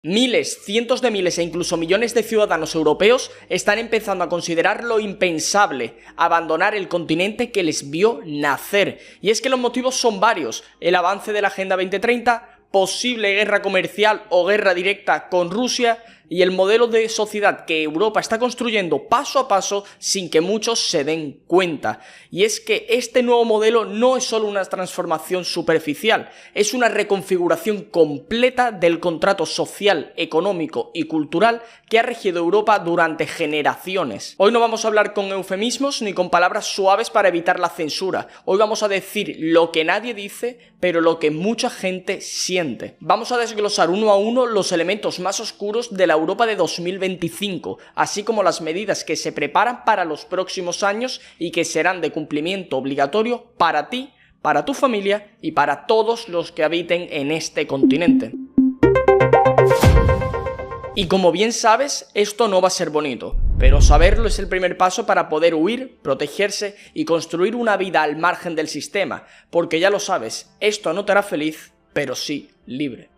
Miles, cientos de miles e incluso millones de ciudadanos europeos están empezando a considerar lo impensable, abandonar el continente que les vio nacer. Y es que los motivos son varios: el avance de la Agenda 2030, posible guerra comercial o guerra directa con Rusia, y el modelo de sociedad que Europa está construyendo paso a paso sin que muchos se den cuenta. Y es que este nuevo modelo no es solo una transformación superficial, es una reconfiguración completa del contrato social, económico y cultural que ha regido Europa durante generaciones. Hoy no vamos a hablar con eufemismos ni con palabras suaves para evitar la censura. Hoy vamos a decir lo que nadie dice, pero lo que mucha gente siente. Vamos a desglosar uno a uno los elementos más oscuros de la Europa de 2025, así como las medidas que se preparan para los próximos años y que serán de cumplimiento obligatorio para ti, para tu familia y para todos los que habiten en este continente. Y como bien sabes, esto no va a ser bonito, pero saberlo es el primer paso para poder huir, protegerse y construir una vida al margen del sistema, porque ya lo sabes, esto no te hará feliz, pero sí libre.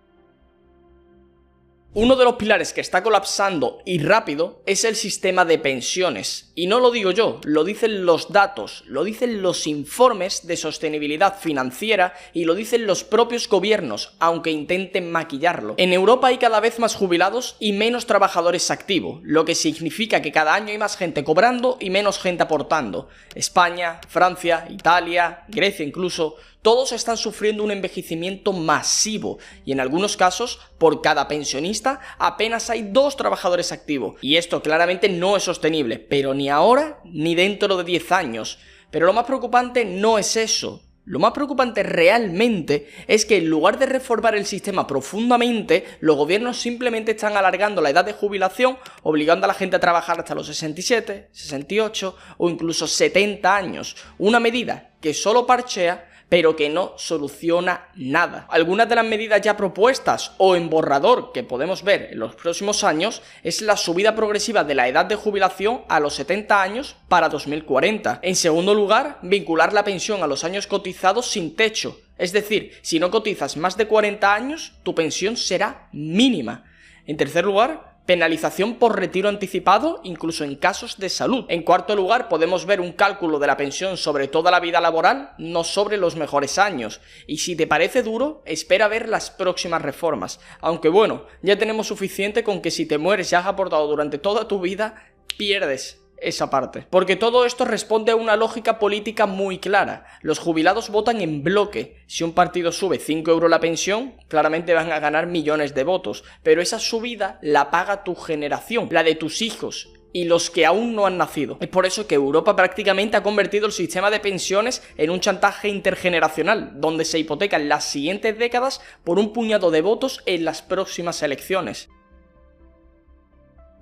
Uno de los pilares que está colapsando y rápido es el sistema de pensiones. Y no lo digo yo, lo dicen los datos, lo dicen los informes de sostenibilidad financiera y lo dicen los propios gobiernos, aunque intenten maquillarlo. En Europa hay cada vez más jubilados y menos trabajadores activos, lo que significa que cada año hay más gente cobrando y menos gente aportando. España, Francia, Italia, Grecia incluso, todos están sufriendo un envejecimiento masivo y en algunos casos, por cada pensionista, apenas hay 2 trabajadores activos. Y esto claramente no es sostenible, pero ni ahora ni dentro de 10 años. Pero lo más preocupante no es eso. Lo más preocupante realmente es que en lugar de reformar el sistema profundamente, los gobiernos simplemente están alargando la edad de jubilación, obligando a la gente a trabajar hasta los 67, 68 o incluso 70 años. Una medida que solo parchea, pero que no soluciona nada. Algunas de las medidas ya propuestas o en borrador que podemos ver en los próximos años es la subida progresiva de la edad de jubilación a los 70 años para 2040. En segundo lugar, vincular la pensión a los años cotizados sin techo. Es decir, si no cotizas más de 40 años, tu pensión será mínima. En tercer lugar, penalización por retiro anticipado, incluso en casos de salud. En cuarto lugar, podemos ver un cálculo de la pensión sobre toda la vida laboral, no sobre los mejores años. Y si te parece duro, espera ver las próximas reformas. Aunque bueno, ya tenemos suficiente con que si te mueres y has aportado durante toda tu vida, pierdes esa parte. Porque todo esto responde a una lógica política muy clara. Los jubilados votan en bloque. Si un partido sube 5 euros la pensión, claramente van a ganar millones de votos. Pero esa subida la paga tu generación, la de tus hijos y los que aún no han nacido. Es por eso que Europa prácticamente ha convertido el sistema de pensiones en un chantaje intergeneracional, donde se hipotecan las siguientes décadas por un puñado de votos en las próximas elecciones.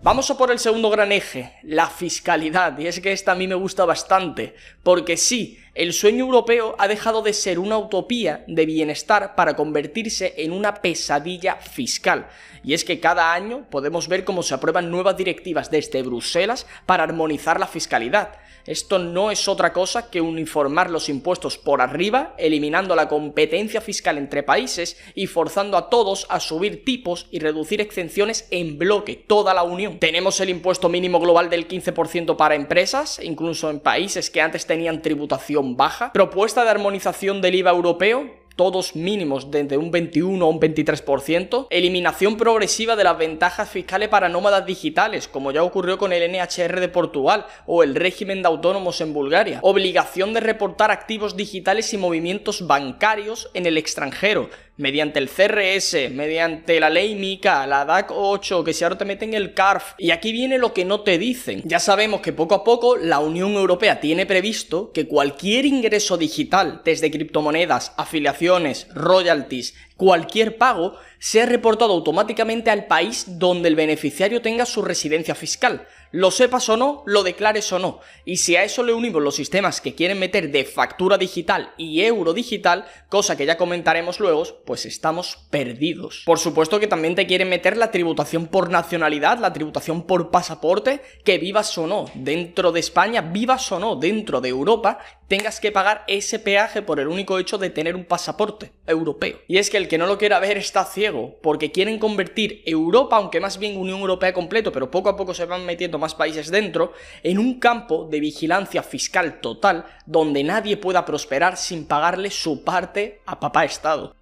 Vamos a por el segundo gran eje, la fiscalidad, y es que esta a mí me gusta bastante, porque sí, el sueño europeo ha dejado de ser una utopía de bienestar para convertirse en una pesadilla fiscal, y es que cada año podemos ver cómo se aprueban nuevas directivas desde Bruselas para armonizar la fiscalidad. Esto no es otra cosa que uniformar los impuestos por arriba, eliminando la competencia fiscal entre países y forzando a todos a subir tipos y reducir exenciones en bloque, toda la Unión. Tenemos el impuesto mínimo global del 15% para empresas, incluso en países que antes tenían tributación baja, propuesta de armonización del IVA europeo, todos mínimos desde un 21 o un 23%, eliminación progresiva de las ventajas fiscales para nómadas digitales, como ya ocurrió con el NHR de Portugal o el régimen de autónomos en Bulgaria, obligación de reportar activos digitales y movimientos bancarios en el extranjero, mediante el CRS, mediante la ley MiCA, la DAC 8, que si ahora te meten el CARF. Y aquí viene lo que no te dicen. Ya sabemos que poco a poco la Unión Europea tiene previsto que cualquier ingreso digital, desde criptomonedas, afiliaciones, royalties, cualquier pago, sea reportado automáticamente al país donde el beneficiario tenga su residencia fiscal. Lo sepas o no, lo declares o no. Y si a eso le unimos los sistemas que quieren meter de factura digital y euro digital, cosa que ya comentaremos luego, pues estamos perdidos. Por supuesto que también te quieren meter la tributación por nacionalidad, la tributación por pasaporte, que vivas o no dentro de España, vivas o no dentro de Europa, tengas que pagar ese peaje por el único hecho de tener un pasaporte europeo. Y es que el que no lo quiera ver está ciego, porque quieren convertir Europa, aunque más bien Unión Europea completo, pero poco a poco se van metiendo más países dentro, en un campo de vigilancia fiscal total donde nadie pueda prosperar sin pagarle su parte a papá Estado.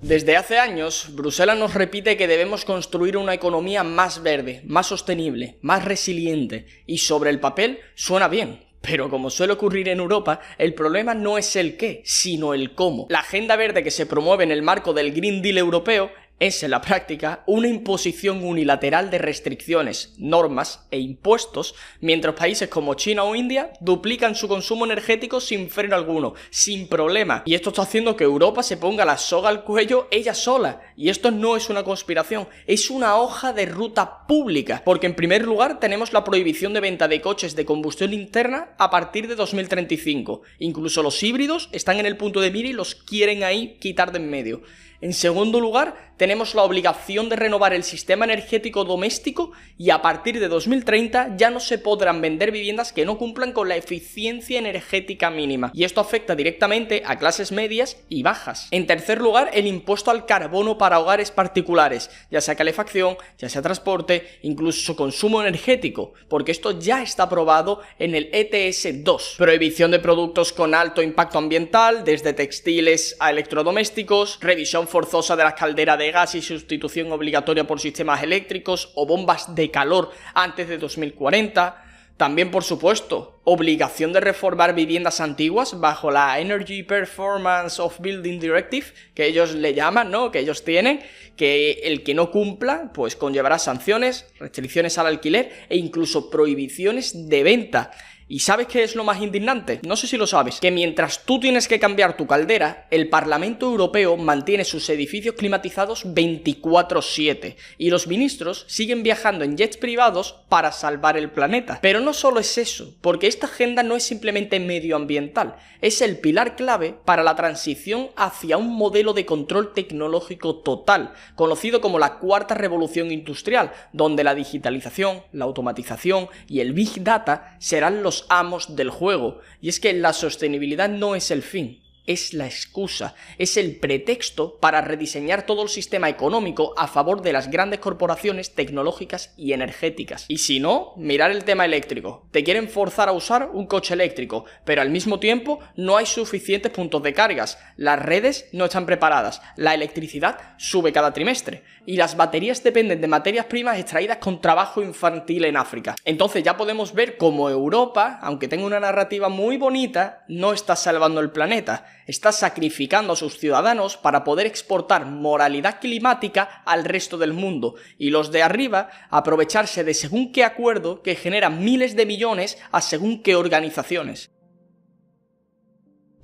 Desde hace años, Bruselas nos repite que debemos construir una economía más verde, más sostenible, más resiliente, y sobre el papel suena bien. Pero como suele ocurrir en Europa, el problema no es el qué, sino el cómo. La agenda verde que se promueve en el marco del Green Deal europeo es, en la práctica, una imposición unilateral de restricciones, normas e impuestos, mientras países como China o India duplican su consumo energético sin freno alguno, sin problema. Y esto está haciendo que Europa se ponga la soga al cuello ella sola. Y esto no es una conspiración, es una hoja de ruta pública. Porque en primer lugar tenemos la prohibición de venta de coches de combustión interna a partir de 2035. Incluso los híbridos están en el punto de mira y los quieren ahí quitar de en medio. En segundo lugar, tenemos la obligación de renovar el sistema energético doméstico y a partir de 2030 ya no se podrán vender viviendas que no cumplan con la eficiencia energética mínima. Y esto afecta directamente a clases medias y bajas. En tercer lugar, el impuesto al carbono para hogares particulares, ya sea calefacción, ya sea transporte, incluso consumo energético, porque esto ya está aprobado en el ETS 2. Prohibición de productos con alto impacto ambiental, desde textiles a electrodomésticos, revisión forzosa de la caldera de gas y sustitución obligatoria por sistemas eléctricos o bombas de calor antes de 2040. También, por supuesto, obligación de reformar viviendas antiguas bajo la Energy Performance of Building Directive, que ellos le llaman, ¿no? Que ellos tienen, que el que no cumpla, pues conllevará sanciones, restricciones al alquiler e incluso prohibiciones de venta. ¿Y sabes qué es lo más indignante? No sé si lo sabes, que mientras tú tienes que cambiar tu caldera, el Parlamento Europeo mantiene sus edificios climatizados 24/7 y los ministros siguen viajando en jets privados para salvar el planeta. Pero no solo es eso, porque esta agenda no es simplemente medioambiental, es el pilar clave para la transición hacia un modelo de control tecnológico total, conocido como la cuarta revolución industrial, donde la digitalización, la automatización y el Big Data serán los amos del juego. Y es que la sostenibilidad no es el fin, es la excusa, es el pretexto para rediseñar todo el sistema económico a favor de las grandes corporaciones tecnológicas y energéticas. Y si no, mirar el tema eléctrico. Te quieren forzar a usar un coche eléctrico, pero al mismo tiempo no hay suficientes puntos de cargas, las redes no están preparadas, la electricidad sube cada trimestre y las baterías dependen de materias primas extraídas con trabajo infantil en África. Entonces ya podemos ver cómo Europa, aunque tenga una narrativa muy bonita, no está salvando el planeta. Está sacrificando a sus ciudadanos para poder exportar moralidad climática al resto del mundo y los de arriba aprovecharse de según qué acuerdo que genera miles de millones a según qué organizaciones.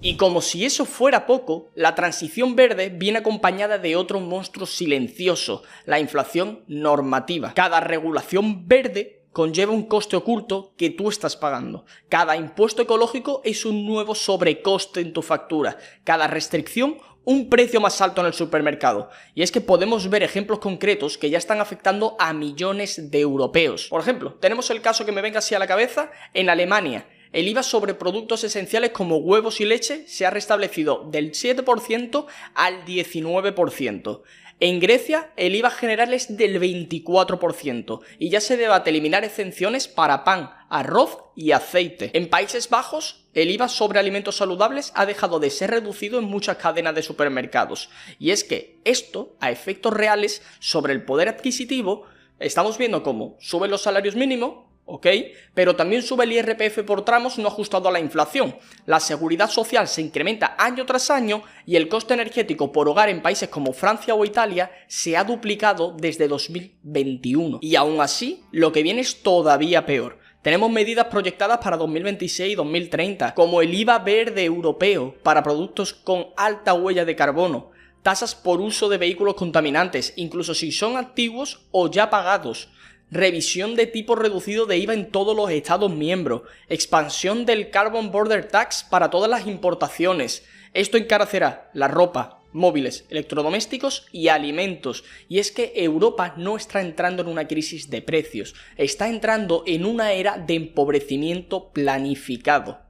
Y como si eso fuera poco, la transición verde viene acompañada de otro monstruo silencioso, la inflación normativa. Cada regulación verde conlleva un coste oculto que tú estás pagando. Cada impuesto ecológico es un nuevo sobrecoste en tu factura. Cada restricción, un precio más alto en el supermercado. Y es que podemos ver ejemplos concretos que ya están afectando a millones de europeos. Por ejemplo, tenemos el caso que me venga así a la cabeza en Alemania. El IVA sobre productos esenciales como huevos y leche se ha restablecido del 7% al 19%. En Grecia, el IVA general es del 24% y ya se debate eliminar exenciones para pan, arroz y aceite. En Países Bajos, el IVA sobre alimentos saludables ha dejado de ser reducido en muchas cadenas de supermercados. Y es que esto, a efectos reales sobre el poder adquisitivo, estamos viendo cómo suben los salarios mínimos, ¿ok? Pero también sube el IRPF por tramos no ajustado a la inflación. La seguridad social se incrementa año tras año y el coste energético por hogar en países como Francia o Italia se ha duplicado desde 2021. Y aún así, lo que viene es todavía peor. Tenemos medidas proyectadas para 2026 y 2030, como el IVA verde europeo para productos con alta huella de carbono, tasas por uso de vehículos contaminantes, incluso si son antiguos o ya pagados, revisión de tipo reducido de IVA en todos los estados miembros, expansión del Carbon Border Tax para todas las importaciones. Esto encarecerá la ropa, móviles, electrodomésticos y alimentos. Y es que Europa no está entrando en una crisis de precios, está entrando en una era de empobrecimiento planificado.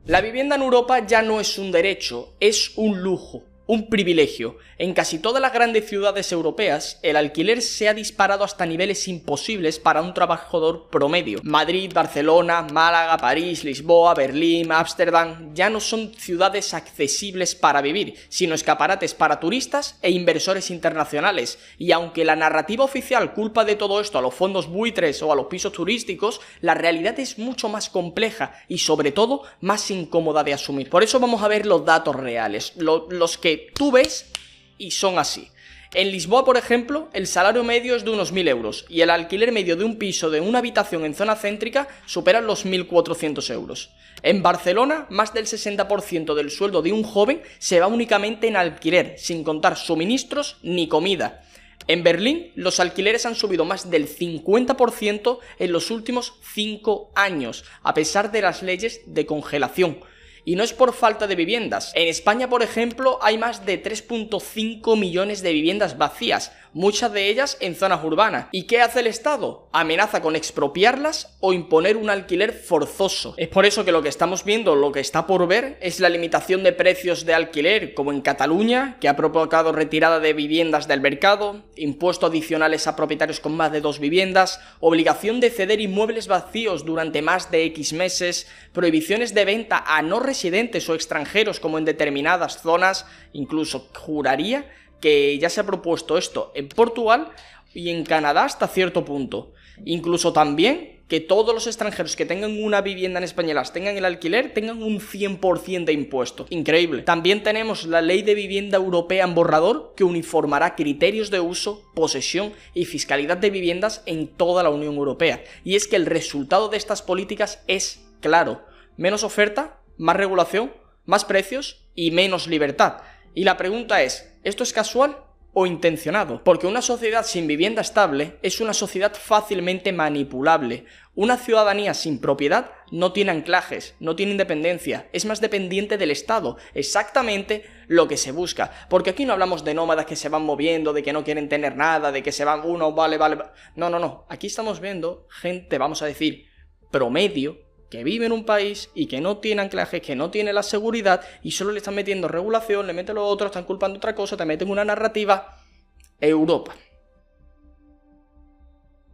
La vivienda en Europa ya no es un derecho, es un lujo. Un privilegio. En casi todas las grandes ciudades europeas, el alquiler se ha disparado hasta niveles imposibles para un trabajador promedio. Madrid, Barcelona, Málaga, París, Lisboa, Berlín, Ámsterdam ya no son ciudades accesibles para vivir, sino escaparates para turistas e inversores internacionales. Y aunque la narrativa oficial culpa de todo esto a los fondos buitres o a los pisos turísticos, la realidad es mucho más compleja y sobre todo más incómoda de asumir. Por eso vamos a ver los datos reales, los que tú ves y son así. En Lisboa, por ejemplo, el salario medio es de unos 1.000 euros y el alquiler medio de un piso de una habitación en zona céntrica supera los 1.400 euros. En Barcelona, más del 60% del sueldo de un joven se va únicamente en alquiler, sin contar suministros ni comida. En Berlín, los alquileres han subido más del 50% en los últimos 5 años, a pesar de las leyes de congelación. Y no es por falta de viviendas. En España, por ejemplo, hay más de 3,5 millones de viviendas vacías, muchas de ellas en zonas urbanas. ¿Y qué hace el Estado? Amenaza con expropiarlas o imponer un alquiler forzoso. Es por eso que lo que estamos viendo, lo que está por ver, es la limitación de precios de alquiler, como en Cataluña, que ha provocado retirada de viviendas del mercado, impuestos adicionales a propietarios con más de 2 viviendas, obligación de ceder inmuebles vacíos durante más de X meses, prohibiciones de venta a no residentes o extranjeros como en determinadas zonas. Incluso juraría que ya se ha propuesto esto en Portugal y en Canadá hasta cierto punto. Incluso también que todos los extranjeros que tengan una vivienda en España y las tengan en el alquiler tengan un 100% de impuesto. Increíble. También tenemos la Ley de Vivienda Europea en borrador, que uniformará criterios de uso, posesión y fiscalidad de viviendas en toda la Unión Europea. Y es que el resultado de estas políticas es claro: menos oferta, más regulación, más precios y menos libertad. Y la pregunta es, ¿esto es casual o intencionado? Porque una sociedad sin vivienda estable es una sociedad fácilmente manipulable. Una ciudadanía sin propiedad no tiene anclajes, no tiene independencia, es más dependiente del Estado. Exactamente lo que se busca. Porque aquí no hablamos de nómadas que se van moviendo, de que no quieren tener nada, de que se van uno, vale. No. Aquí estamos viendo gente, vamos a decir, promedio, que vive en un país y que no tiene anclaje, que no tiene la seguridad y solo le están metiendo regulación, le meten lo otro, están culpando otra cosa, te meten una narrativa. Europa.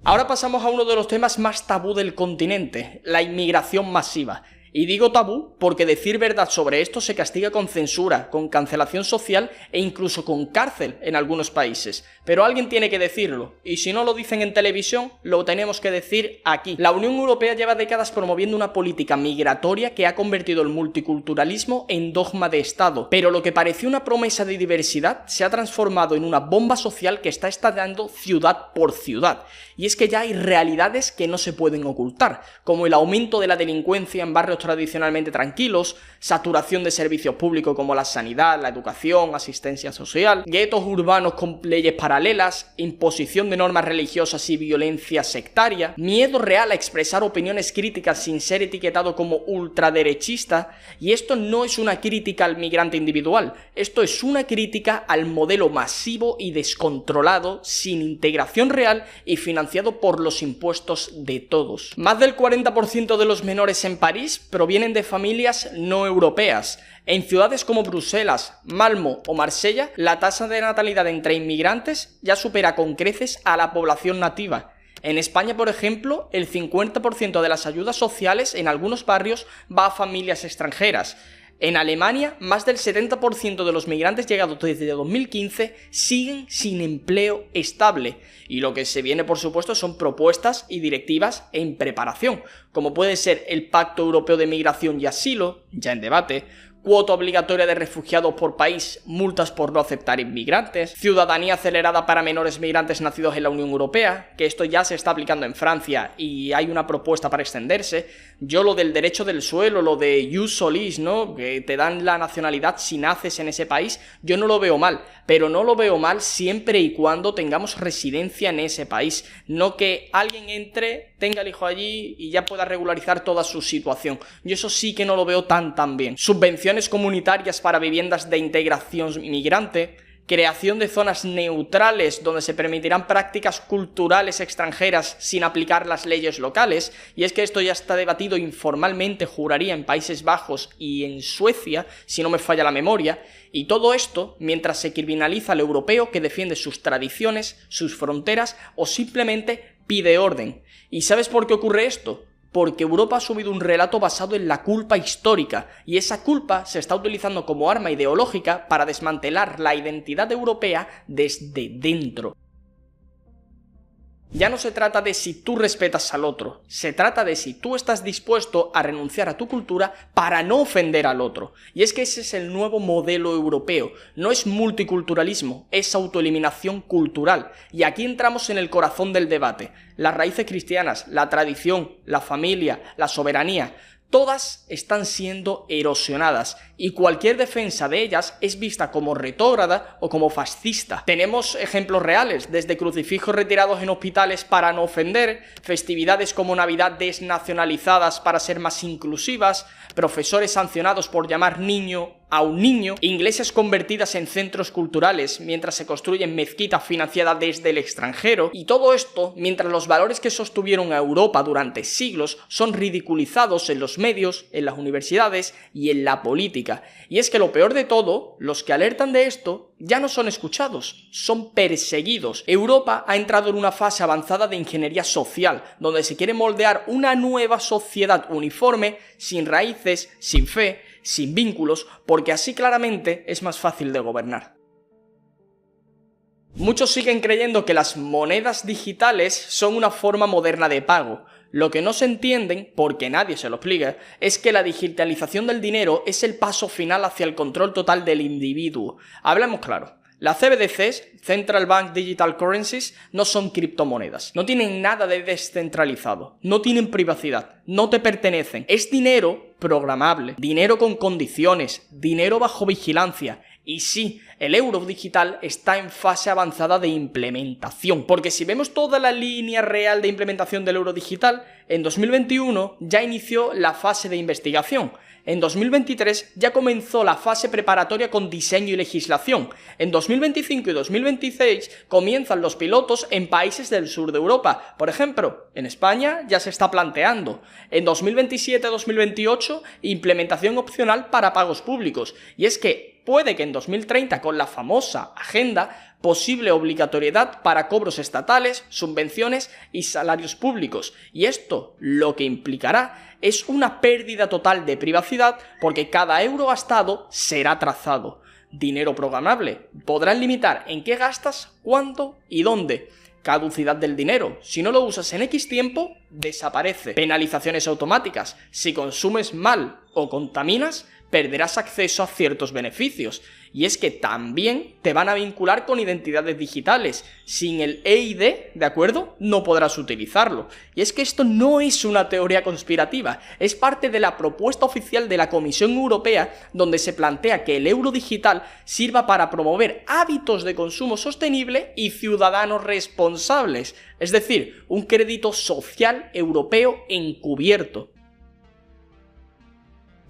Ahora pasamos a uno de los temas más tabú del continente, la inmigración masiva. Y digo tabú porque decir verdad sobre esto se castiga con censura, con cancelación social e incluso con cárcel en algunos países. Pero alguien tiene que decirlo, y si no lo dicen en televisión, lo tenemos que decir aquí. La Unión Europea lleva décadas promoviendo una política migratoria que ha convertido el multiculturalismo en dogma de Estado. Pero lo que parecía una promesa de diversidad se ha transformado en una bomba social que está estallando ciudad por ciudad. Y es que ya hay realidades que no se pueden ocultar, como el aumento de la delincuencia en barrios tradicionalmente tranquilos, saturación de servicios públicos como la sanidad, la educación, asistencia social, guetos urbanos con leyes paralelas, imposición de normas religiosas y violencia sectaria, miedo real a expresar opiniones críticas sin ser etiquetado como ultraderechista. Y esto no es una crítica al migrante individual, esto es una crítica al modelo masivo y descontrolado, sin integración real y financiado por los impuestos de todos. Más del 40% de los menores en París provienen de familias no europeas. En ciudades como Bruselas, Malmö o Marsella, la tasa de natalidad entre inmigrantes ya supera con creces a la población nativa. En España, por ejemplo, el 50% de las ayudas sociales en algunos barrios va a familias extranjeras. En Alemania, más del 70% de los migrantes llegados desde 2015 siguen sin empleo estable. Y lo que se viene, por supuesto, son propuestas y directivas en preparación, como puede ser el Pacto Europeo de Migración y Asilo, ya en debate, cuota obligatoria de refugiados por país, multas por no aceptar inmigrantes, ciudadanía acelerada para menores migrantes nacidos en la Unión Europea, que esto ya se está aplicando en Francia y hay una propuesta para extenderse. Yo lo del derecho del suelo, lo de jus solis, ¿no?, que te dan la nacionalidad si naces en ese país, yo no lo veo mal, pero no lo veo mal siempre y cuando tengamos residencia en ese país, no que alguien entre, tenga el hijo allí y ya pueda regularizar toda su situación. Yo eso sí que no lo veo tan bien. Subvenciones comunitarias para viviendas de integración inmigrante, creación de zonas neutrales donde se permitirán prácticas culturales extranjeras sin aplicar las leyes locales, y es que esto ya está debatido informalmente, juraría, en Países Bajos y en Suecia, si no me falla la memoria, y todo esto mientras se criminaliza al europeo que defiende sus tradiciones, sus fronteras o simplemente pide orden. ¿Y sabes por qué ocurre esto? Porque Europa ha asumido un relato basado en la culpa histórica, y esa culpa se está utilizando como arma ideológica para desmantelar la identidad europea desde dentro. Ya no se trata de si tú respetas al otro, se trata de si tú estás dispuesto a renunciar a tu cultura para no ofender al otro. Y es que ese es el nuevo modelo europeo, no es multiculturalismo, es autoeliminación cultural. Y aquí entramos en el corazón del debate. Las raíces cristianas, la tradición, la familia, la soberanía, todas están siendo erosionadas y cualquier defensa de ellas es vista como retrógrada o como fascista. Tenemos ejemplos reales, desde crucifijos retirados en hospitales para no ofender, festividades como Navidad desnacionalizadas para ser más inclusivas, profesores sancionados por llamar niño a un niño, iglesias convertidas en centros culturales mientras se construyen mezquitas financiadas desde el extranjero, y todo esto mientras los valores que sostuvieron a Europa durante siglos son ridiculizados en los medios, en las universidades y en la política. Y es que lo peor de todo, los que alertan de esto ya no son escuchados, son perseguidos. Europa ha entrado en una fase avanzada de ingeniería social, donde se quiere moldear una nueva sociedad uniforme, sin raíces, sin fe, sin vínculos, porque así claramente es más fácil de gobernar. Muchos siguen creyendo que las monedas digitales son una forma moderna de pago. Lo que no se entienden, porque nadie se lo explica, es que la digitalización del dinero es el paso final hacia el control total del individuo. Hablemos claro. Las CBDCs, Central Bank Digital Currencies, no son criptomonedas, no tienen nada de descentralizado, no tienen privacidad, no te pertenecen. Es dinero programable, dinero con condiciones, dinero bajo vigilancia. Y sí, el euro digital está en fase avanzada de implementación, porque si vemos toda la línea real de implementación del euro digital, en 2021 ya inició la fase de investigación. En 2023 ya comenzó la fase preparatoria con diseño y legislación. En 2025 y 2026 comienzan los pilotos en países del sur de Europa. Por ejemplo, en España ya se está planteando. En 2027-2028 implementación opcional para pagos públicos. Y es que puede que en 2030, con la famosa agenda, posible obligatoriedad para cobros estatales, subvenciones y salarios públicos. Y esto lo que implicará es una pérdida total de privacidad, porque cada euro gastado será trazado. Dinero programable. Podrán limitar en qué gastas, cuánto y dónde. Caducidad del dinero. Si no lo usas en X tiempo, desaparece. Penalizaciones automáticas. Si consumes mal o contaminas, perderás acceso a ciertos beneficios. Y es que también te van a vincular con identidades digitales. Sin el EID, ¿de acuerdo? No podrás utilizarlo. Y es que esto no es una teoría conspirativa, es parte de la propuesta oficial de la Comisión Europea, donde se plantea que el euro digital sirva para promover hábitos de consumo sostenible y ciudadanos responsables. Es decir, un crédito social europeo encubierto.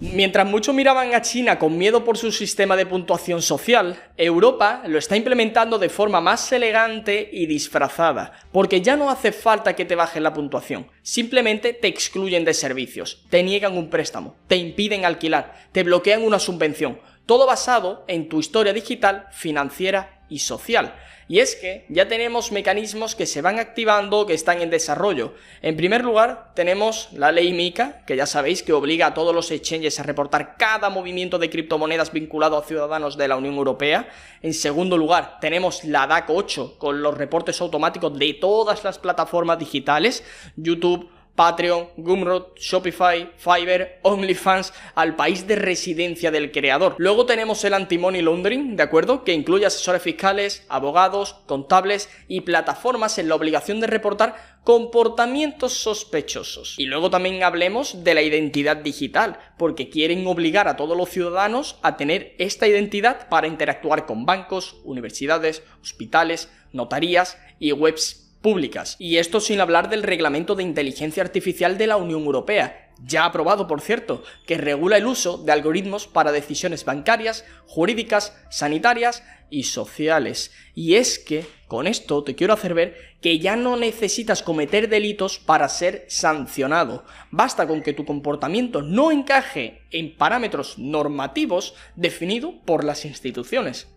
Mientras muchos miraban a China con miedo por su sistema de puntuación social, Europa lo está implementando de forma más elegante y disfrazada, porque ya no hace falta que te bajen la puntuación, simplemente te excluyen de servicios, te niegan un préstamo, te impiden alquilar, te bloquean una subvención, todo basado en tu historia digital, financiera y social. Y es que ya tenemos mecanismos que se van activando, que están en desarrollo. En primer lugar, tenemos la ley MiCA, que ya sabéis que obliga a todos los exchanges a reportar cada movimiento de criptomonedas vinculado a ciudadanos de la Unión Europea. En segundo lugar, tenemos la DAC 8, con los reportes automáticos de todas las plataformas digitales, YouTube, Patreon, Gumroad, Shopify, Fiverr, OnlyFans, al país de residencia del creador. Luego tenemos el anti-money laundering, ¿de acuerdo? Que incluye asesores fiscales, abogados, contables y plataformas en la obligación de reportar comportamientos sospechosos. Y luego también hablemos de la identidad digital, porque quieren obligar a todos los ciudadanos a tener esta identidad para interactuar con bancos, universidades, hospitales, notarías y webs públicas. Y esto sin hablar del reglamento de inteligencia artificial de la Unión Europea, ya aprobado por cierto, que regula el uso de algoritmos para decisiones bancarias, jurídicas, sanitarias y sociales. Y es que, con esto te quiero hacer ver que ya no necesitas cometer delitos para ser sancionado. Basta con que tu comportamiento no encaje en parámetros normativos definidos por las instituciones.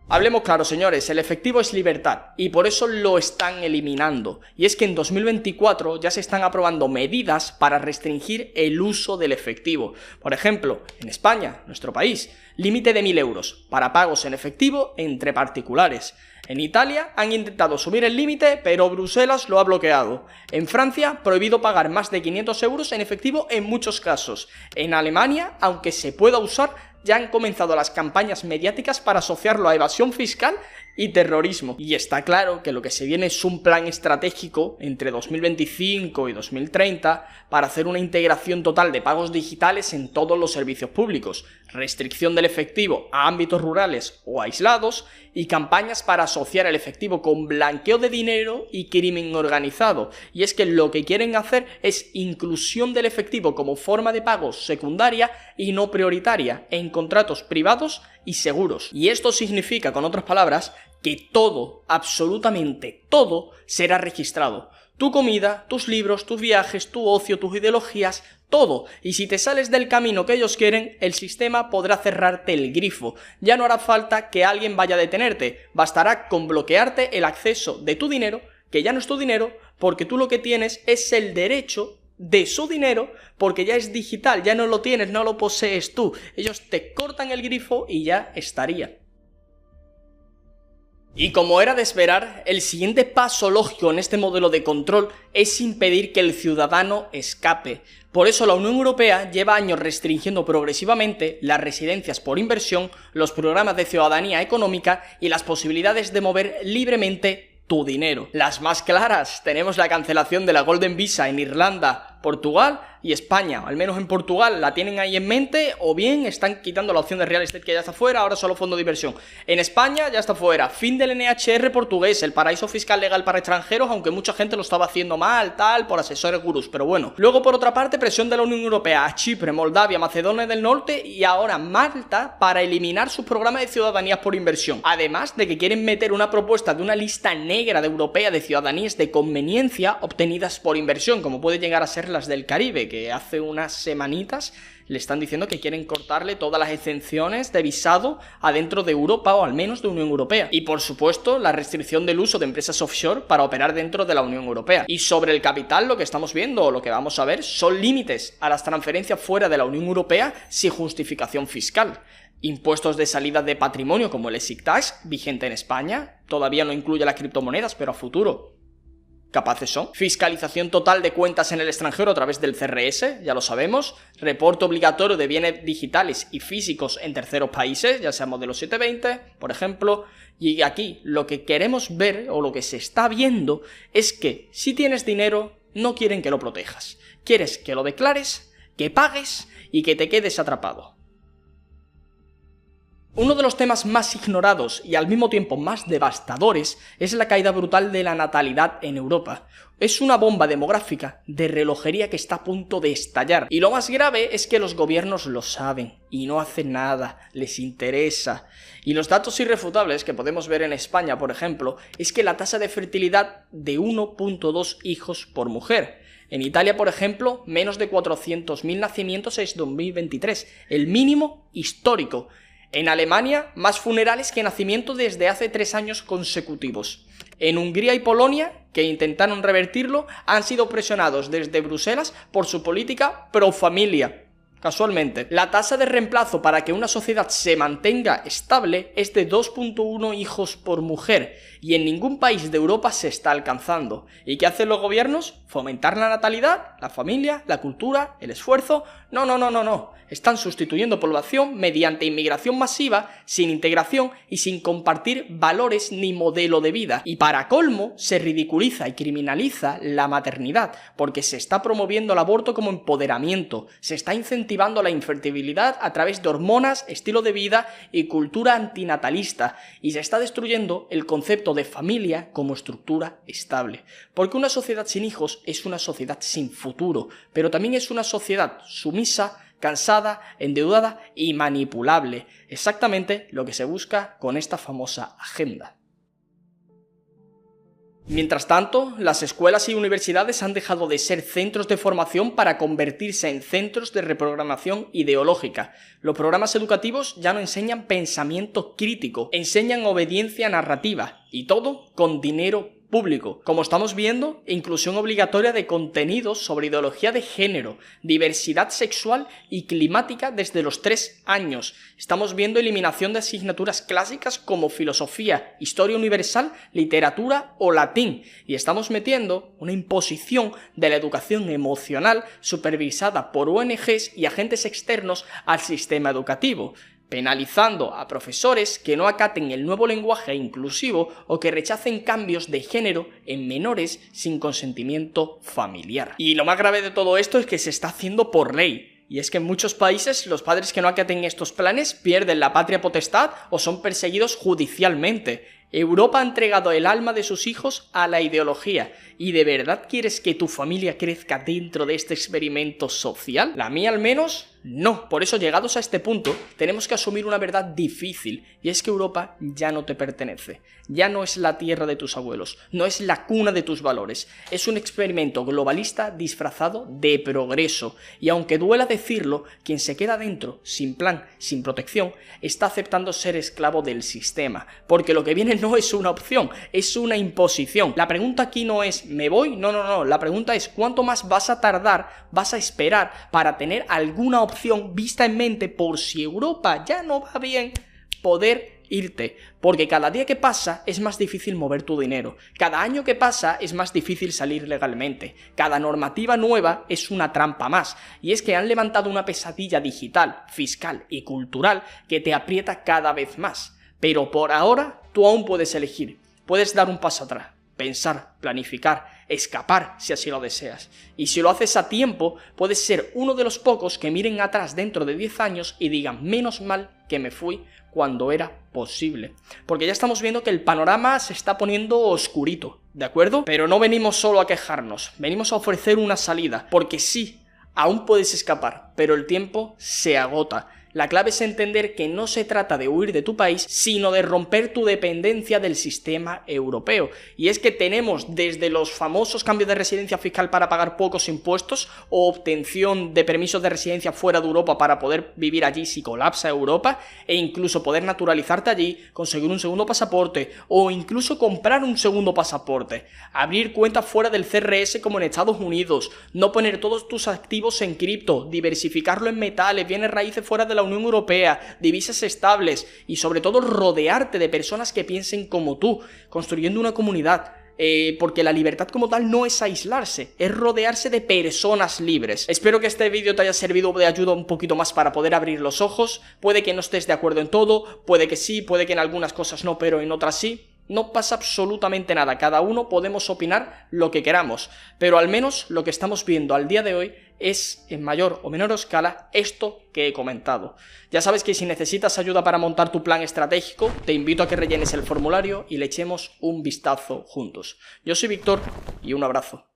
Hablemos claro, señores, el efectivo es libertad y por eso lo están eliminando. Y es que en 2024 ya se están aprobando medidas para restringir el uso del efectivo. Por ejemplo, en España, nuestro país, límite de 1.000 euros para pagos en efectivo entre particulares. En Italia han intentado subir el límite, pero Bruselas lo ha bloqueado. En Francia, prohibido pagar más de 500 euros en efectivo en muchos casos. En Alemania, aunque se pueda usar, ya han comenzado las campañas mediáticas para asociarlo a evasión fiscal y terrorismo. Y está claro que lo que se viene es un plan estratégico entre 2025 y 2030 para hacer una integración total de pagos digitales en todos los servicios públicos, restricción del efectivo a ámbitos rurales o aislados y campañas para asociar el efectivo con blanqueo de dinero y crimen organizado. Y es que lo que quieren hacer es inclusión del efectivo como forma de pago secundaria y no prioritaria en contratos privados y seguros. Y esto significa, con otras palabras, que todo, absolutamente todo, será registrado. Tu comida, tus libros, tus viajes, tu ocio, tus ideologías, todo. Y si te sales del camino que ellos quieren, el sistema podrá cerrarte el grifo. Ya no hará falta que alguien vaya a detenerte. Bastará con bloquearte el acceso de tu dinero, que ya no es tu dinero, porque tú lo que tienes es el derecho de su dinero, porque ya es digital, ya no lo tienes, no lo posees tú. Ellos te cortan el grifo y ya estaría. Y como era de esperar, el siguiente paso lógico en este modelo de control es impedir que el ciudadano escape. Por eso la Unión Europea lleva años restringiendo progresivamente las residencias por inversión, los programas de ciudadanía económica y las posibilidades de mover libremente tu dinero. Las más claras, tenemos la cancelación de la Golden Visa en Irlanda, Portugal y España. Al menos en Portugal la tienen ahí en mente, o bien están quitando la opción de real estate que ya está fuera, ahora solo fondo de inversión. En España ya está fuera. Fin del NHR portugués, el paraíso fiscal legal para extranjeros, aunque mucha gente lo estaba haciendo mal, tal, por asesores gurús, pero bueno. Luego, por otra parte, presión de la Unión Europea a Chipre, Moldavia, Macedonia del Norte y ahora Malta para eliminar sus programas de ciudadanías por inversión. Además de que quieren meter una propuesta de una lista negra de europea de ciudadanías de conveniencia obtenidas por inversión, como puede llegar a ser las del Caribe, que hace unas semanitas le están diciendo que quieren cortarle todas las exenciones de visado adentro de Europa o al menos de Unión Europea. Y por supuesto la restricción del uso de empresas offshore para operar dentro de la Unión Europea. Y sobre el capital lo que estamos viendo o lo que vamos a ver son límites a las transferencias fuera de la Unión Europea sin justificación fiscal. Impuestos de salida de patrimonio como el exit tax, vigente en España, todavía no incluye las criptomonedas, pero a futuro capaces son. Fiscalización total de cuentas en el extranjero a través del CRS, ya lo sabemos. Reporte obligatorio de bienes digitales y físicos en terceros países, ya sea modelo 720, por ejemplo. Y aquí lo que queremos ver, o lo que se está viendo, es que si tienes dinero, no quieren que lo protejas. Quieres que lo declares, que pagues y que te quedes atrapado. Uno de los temas más ignorados y al mismo tiempo más devastadores es la caída brutal de la natalidad en Europa. Es una bomba demográfica de relojería que está a punto de estallar. Y lo más grave es que los gobiernos lo saben y no hacen nada, les interesa. Y los datos irrefutables que podemos ver en España, por ejemplo, es que la tasa de fertilidad de 1.2 hijos por mujer. En Italia, por ejemplo, menos de 400.000 nacimientos en 2023, el mínimo histórico. En Alemania, más funerales que nacimientos desde hace 3 años consecutivos. En Hungría y Polonia, que intentaron revertirlo, han sido presionados desde Bruselas por su política pro familia. Casualmente, la tasa de reemplazo para que una sociedad se mantenga estable es de 2.1 hijos por mujer, y en ningún país de Europa se está alcanzando. ¿Y qué hacen los gobiernos? ¿Fomentar la natalidad, la familia, la cultura, el esfuerzo? No. Están sustituyendo población mediante inmigración masiva, sin integración y sin compartir valores ni modelo de vida. Y para colmo, se ridiculiza y criminaliza la maternidad, porque se está promoviendo el aborto como empoderamiento, se está incentivando incentivando la infertilidad a través de hormonas, estilo de vida y cultura antinatalista, y se está destruyendo el concepto de familia como estructura estable. Porque una sociedad sin hijos es una sociedad sin futuro, pero también es una sociedad sumisa, cansada, endeudada y manipulable. Exactamente lo que se busca con esta famosa agenda. Mientras tanto, las escuelas y universidades han dejado de ser centros de formación para convertirse en centros de reprogramación ideológica. Los programas educativos ya no enseñan pensamiento crítico, enseñan obediencia narrativa, y todo con dinero público. Como estamos viendo, inclusión obligatoria de contenidos sobre ideología de género, diversidad sexual y climática desde los 3 años. Estamos viendo eliminación de asignaturas clásicas como filosofía, historia universal, literatura o latín. Y estamos metiendo una imposición de la educación emocional supervisada por ONGs y agentes externos al sistema educativo, penalizando a profesores que no acaten el nuevo lenguaje inclusivo o que rechacen cambios de género en menores sin consentimiento familiar. Y lo más grave de todo esto es que se está haciendo por ley. Y es que en muchos países los padres que no acaten estos planes pierden la patria potestad o son perseguidos judicialmente. Europa ha entregado el alma de sus hijos a la ideología. ¿Y de verdad quieres que tu familia crezca dentro de este experimento social? La mía al menos no. Por eso, llegados a este punto, tenemos que asumir una verdad difícil, y es que Europa ya no te pertenece. Ya no es la tierra de tus abuelos, no es la cuna de tus valores. Es un experimento globalista disfrazado de progreso. Y aunque duela decirlo, quien se queda dentro, sin plan, sin protección, está aceptando ser esclavo del sistema. Porque lo que viene no es una opción, es una imposición. La pregunta aquí no es ¿me voy? No. La pregunta es ¿cuánto más vas a tardar, vas a esperar para tener alguna opción vista en mente por si Europa ya no va bien, poder irte? Porque cada día que pasa es más difícil mover tu dinero, cada año que pasa es más difícil salir legalmente, cada normativa nueva es una trampa más, y es que han levantado una pesadilla digital, fiscal y cultural que te aprieta cada vez más. Pero por ahora tú aún puedes elegir, puedes dar un paso atrás, pensar, planificar, escapar si así lo deseas. Y si lo haces a tiempo, puedes ser uno de los pocos que miren atrás dentro de 10 años y digan menos mal que me fui cuando era posible. Porque ya estamos viendo que el panorama se está poniendo oscurito, ¿de acuerdo? Pero no venimos solo a quejarnos, venimos a ofrecer una salida, porque sí, aún puedes escapar, pero el tiempo se agota. La clave es entender que no se trata de huir de tu país, sino de romper tu dependencia del sistema europeo. Y es que tenemos desde los famosos cambios de residencia fiscal para pagar pocos impuestos, o obtención de permisos de residencia fuera de Europa para poder vivir allí si colapsa Europa, e incluso poder naturalizarte allí, conseguir un segundo pasaporte, o incluso comprar un segundo pasaporte, abrir cuentas fuera del CRS como en Estados Unidos, no poner todos tus activos en cripto, diversificarlo en metales, bienes raíces fuera de la Unión Europea, divisas estables y sobre todo rodearte de personas que piensen como tú, construyendo una comunidad. Porque la libertad como tal no es aislarse, es rodearse de personas libres. Espero que este vídeo te haya servido de ayuda un poquito más para poder abrir los ojos. Puede que no estés de acuerdo en todo, puede que sí, puede que en algunas cosas no, pero en otras sí. No pasa absolutamente nada, cada uno podemos opinar lo que queramos, pero al menos lo que estamos viendo al día de hoy es en mayor o menor escala esto que he comentado. Ya sabes que si necesitas ayuda para montar tu plan estratégico, te invito a que rellenes el formulario y le echemos un vistazo juntos. Yo soy Víctor y un abrazo.